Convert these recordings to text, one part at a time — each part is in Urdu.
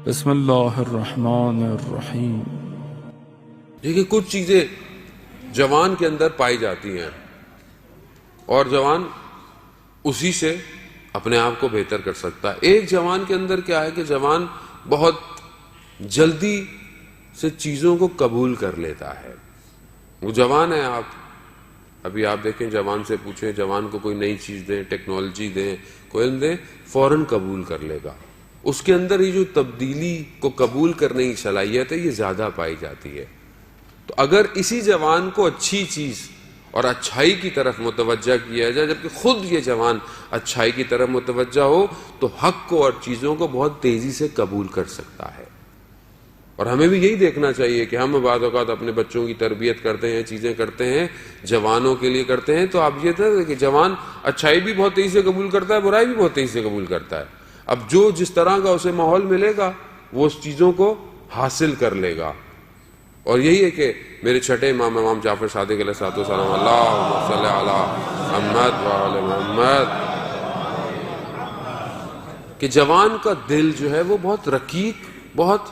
بسم اللہ الرحمن الرحیم۔ دیکھیے کچھ چیزیں جوان کے اندر پائی جاتی ہیں اور جوان اسی سے اپنے آپ کو بہتر کر سکتا ہے۔ ایک جوان کے اندر کیا ہے کہ جوان بہت جلدی سے چیزوں کو قبول کر لیتا ہے۔ وہ جوان ہے، ابھی آپ دیکھیں جوان سے پوچھیں، جوان کو کوئی نئی چیز دیں، ٹیکنالوجی دیں، کوئی علم دیں، فوراً قبول کر لے گا۔ اس کے اندر ہی جو تبدیلی کو قبول کرنے کی صلاحیت ہے یہ زیادہ پائی جاتی ہے۔ تو اگر اسی جوان کو اچھی چیز اور اچھائی کی طرف متوجہ کیا جائے، جبکہ خود یہ جوان اچھائی کی طرف متوجہ ہو، تو حق کو اور چیزوں کو بہت تیزی سے قبول کر سکتا ہے۔ اور ہمیں بھی یہی دیکھنا چاہیے کہ ہم بعض اوقات اپنے بچوں کی تربیت کرتے ہیں، چیزیں کرتے ہیں، جوانوں کے لیے کرتے ہیں، تو آپ یہ تھا کہ جوان اچھائی بھی بہت تیزی سے قبول کرتا ہے، برائی بھی بہت تیزی سے قبول کرتا ہے۔ اب جو جس طرح کا اسے ماحول ملے گا وہ اس چیزوں کو حاصل کر لے گا۔ اور یہی ہے کہ میرے چھٹے امام جعفر صادق علیہ السلام، اللہم صلی علی محمد وعلی محمد، کہ جوان کا دل جو ہے وہ بہت رقیق، بہت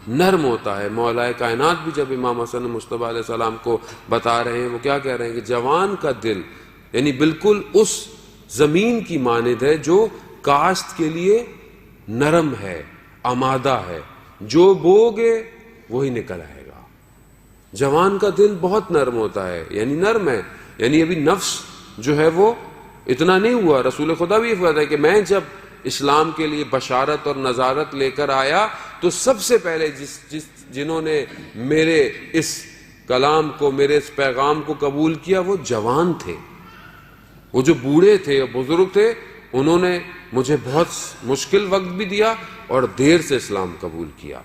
نرم ہوتا ہے۔ مولا کائنات بھی جب امام حسن مصطفیٰ علیہ السلام کو بتا رہے ہیں، وہ کیا کہہ رہے ہیں کہ جوان کا دل یعنی بالکل اس زمین کی مانند ہے جو کاشت کے لیے نرم ہے، آمادہ ہے، جو بوگے وہی نکل آئے گا۔ جوان کا دل بہت نرم ہوتا ہے، یعنی نرم ہے، یعنی ابھی نفس جو ہے وہ اتنا نہیں ہوا۔ رسول خدا بھی یہ فرماتا ہے کہ میں جب اسلام کے لیے بشارت اور نظارت لے کر آیا تو سب سے پہلے جنہوں نے میرے اس کلام کو، میرے اس پیغام کو قبول کیا وہ جوان تھے۔ وہ جو بوڑھے تھے اور بزرگ تھے انہوں نے مجھے بہت مشکل وقت بھی دیا اور دیر سے اسلام قبول کیا۔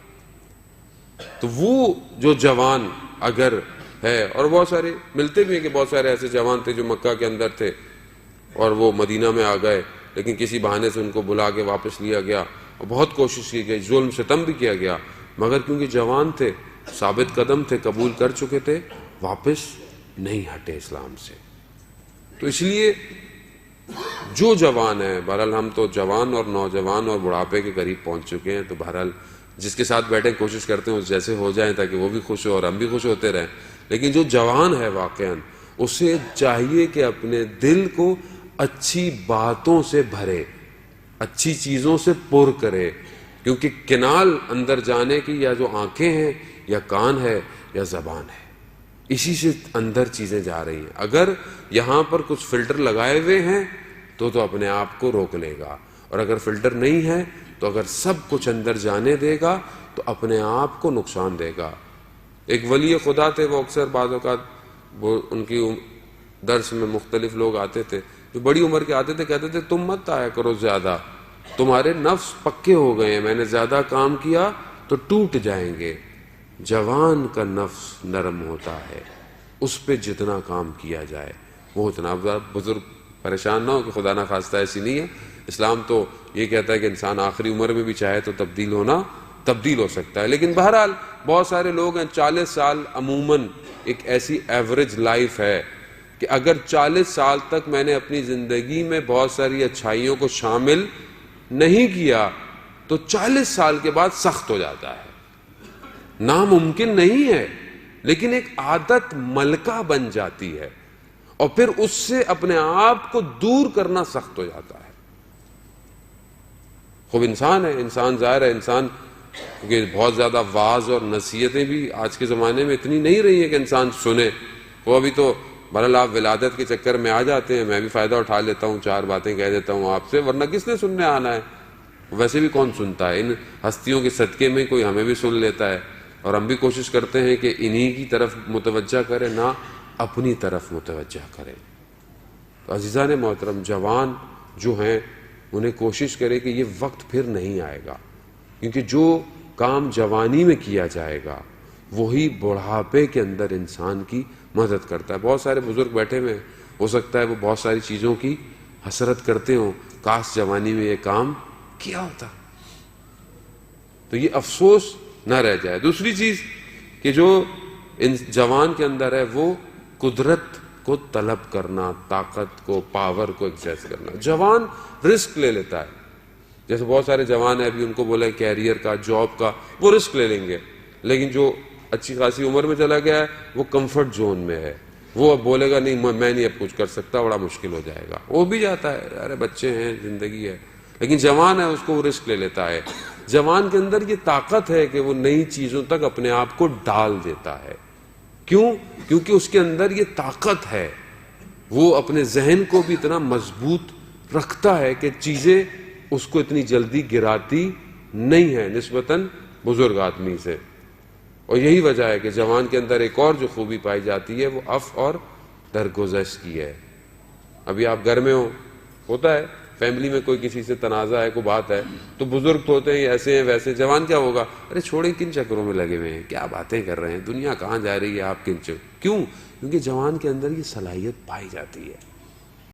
تو وہ جو جوان اگر ہے، اور بہت سارے ملتے بھی ہیں کہ بہت سارے ایسے جوان تھے جو مکہ کے اندر تھے اور وہ مدینہ میں آ گئے، لیکن کسی بہانے سے ان کو بلا کے واپس لیا گیا اور بہت کوشش کی گئی، ظلم ستم بھی کیا گیا، مگر کیونکہ جوان تھے، ثابت قدم تھے، قبول کر چکے تھے، واپس نہیں ہٹے اسلام سے۔ تو اس لیے جو جوان ہے، بہرحال ہم تو جوان اور نوجوان اور بڑھاپے کے قریب پہنچ چکے ہیں، تو بہرحال جس کے ساتھ بیٹھے کوشش کرتے ہیں اس جیسے ہو جائیں تاکہ وہ بھی خوش ہو اور ہم بھی خوش ہوتے رہیں۔ لیکن جو جوان ہے واقعاً اسے چاہیے کہ اپنے دل کو اچھی باتوں سے بھرے، اچھی چیزوں سے پر کرے، کیونکہ کنال اندر جانے کی یا جو آنکھیں ہیں یا کان ہے یا زبان ہے، اسی سے اندر چیزیں جا رہی ہیں۔ اگر یہاں پر کچھ فلٹر لگائے ہوئے ہیں تو اپنے آپ کو روک لے گا، اور اگر فلٹر نہیں ہے تو اگر سب کچھ اندر جانے دے گا تو اپنے آپ کو نقصان دے گا۔ ایک ولی خدا تھے، وہ اکثر بعض اوقات وہ ان کی درس میں مختلف لوگ آتے تھے جو بڑی عمر کے آتے تھے، کہتے تھے تم مت آیا کرو زیادہ، تمہارے نفس پکے ہو گئے ہیں، میں نے زیادہ کام کیا تو ٹوٹ جائیں گے۔ جوان کا نفس نرم ہوتا ہے، اس پہ جتنا کام کیا جائے وہ اتنا۔ بزرگ پریشان نہ ہو کہ خدا نہ خواستہ ایسی نہیں ہے، اسلام تو یہ کہتا ہے کہ انسان آخری عمر میں بھی چاہے تو تبدیل ہو سکتا ہے۔ لیکن بہرحال بہت سارے لوگ ہیں 40 سال عموماً ایک ایسی ایوریج لائف ہے کہ اگر 40 سال تک میں نے اپنی زندگی میں بہت ساری اچھائیوں کو شامل نہیں کیا تو 40 سال کے بعد سخت ہو جاتا ہے۔ ناممکن نہیں ہے، لیکن ایک عادت ملکہ بن جاتی ہے اور پھر اس سے اپنے آپ کو دور کرنا سخت ہو جاتا ہے۔ خوب انسان ہے، انسان ظاہر ہے، انسان کیونکہ بہت زیادہ وعظ اور نصیحتیں بھی آج کے زمانے میں اتنی نہیں رہی ہیں کہ انسان سنے۔ وہ ابھی تو بہرحال آپ ولادت کے چکر میں آ جاتے ہیں، میں بھی فائدہ اٹھا لیتا ہوں، 4 باتیں کہہ دیتا ہوں آپ سے، ورنہ کس نے سننے آنا ہے؟ ویسے بھی کون سنتا ہے؟ ان ہستیوں کے صدقے میں کوئی ہمیں بھی سن لیتا ہے، اور ہم بھی کوشش کرتے ہیں کہ انہی کی طرف متوجہ کریں، نہ اپنی طرف متوجہ کریں۔ تو عزیزان محترم، جوان جو ہیں انہیں کوشش کرے کہ یہ وقت پھر نہیں آئے گا، کیونکہ جو کام جوانی میں کیا جائے گا وہی بڑھاپے کے اندر انسان کی مدد کرتا ہے۔ بہت سارے بزرگ بیٹھے ہوئے ہیں، ہو سکتا ہے وہ بہت ساری چیزوں کی حسرت کرتے ہوں، کاش جوانی میں یہ کام کیا ہوتا، تو یہ افسوس نہ رہ جائے۔ دوسری چیز کہ جو ان جوان کے اندر ہے وہ قدرت کو طلب کرنا، طاقت کو، پاور کو ایکسیس کرنا۔ جوان رسک لے لیتا ہے، جیسے بہت سارے جوان ہیں ابھی، ان کو بولے کیریئر کا، جاب کا، وہ رسک لے لیں گے، لیکن جو اچھی خاصی عمر میں چلا گیا ہے وہ کمفرٹ زون میں ہے، وہ اب بولے گا نہیں میں نہیں اب کچھ کر سکتا، بڑا مشکل ہو جائے گا، وہ بھی جاتا ہے، ارے بچے ہیں، زندگی ہے. لیکن جوان ہے اس کو وہ رسک لے لیتا ہے. جوان کے اندر یہ طاقت ہے کہ وہ نئی چیزوں تک اپنے آپ کو ڈال دیتا ہے. کیوں؟ کیونکہ اس کے اندر یہ طاقت ہے، وہ اپنے ذہن کو بھی اتنا مضبوط رکھتا ہے کہ چیزیں اس کو اتنی جلدی گراتی نہیں ہے نسبتاً بزرگ آدمی سے. اور یہی وجہ ہے کہ جوان کے اندر ایک اور جو خوبی پائی جاتی ہے وہ عفو اور درگزشت کی ہے. ابھی آپ گھر میں ہوتا ہے فیملی میں کوئی کسی سے تنازع ہے، کوئی بات ہے، تو بزرگ تو ہوتے ہیں ایسے ہیں ویسے، جوان کیا ہوگا، ارے چھوڑیں کن چکروں میں لگے ہوئے ہیں، کیا باتیں کر رہے ہیں، دنیا کہاں جا رہی ہے، آپ کیوں؟ کیونکہ جوان کے اندر یہ صلاحیت پائی جاتی ہے.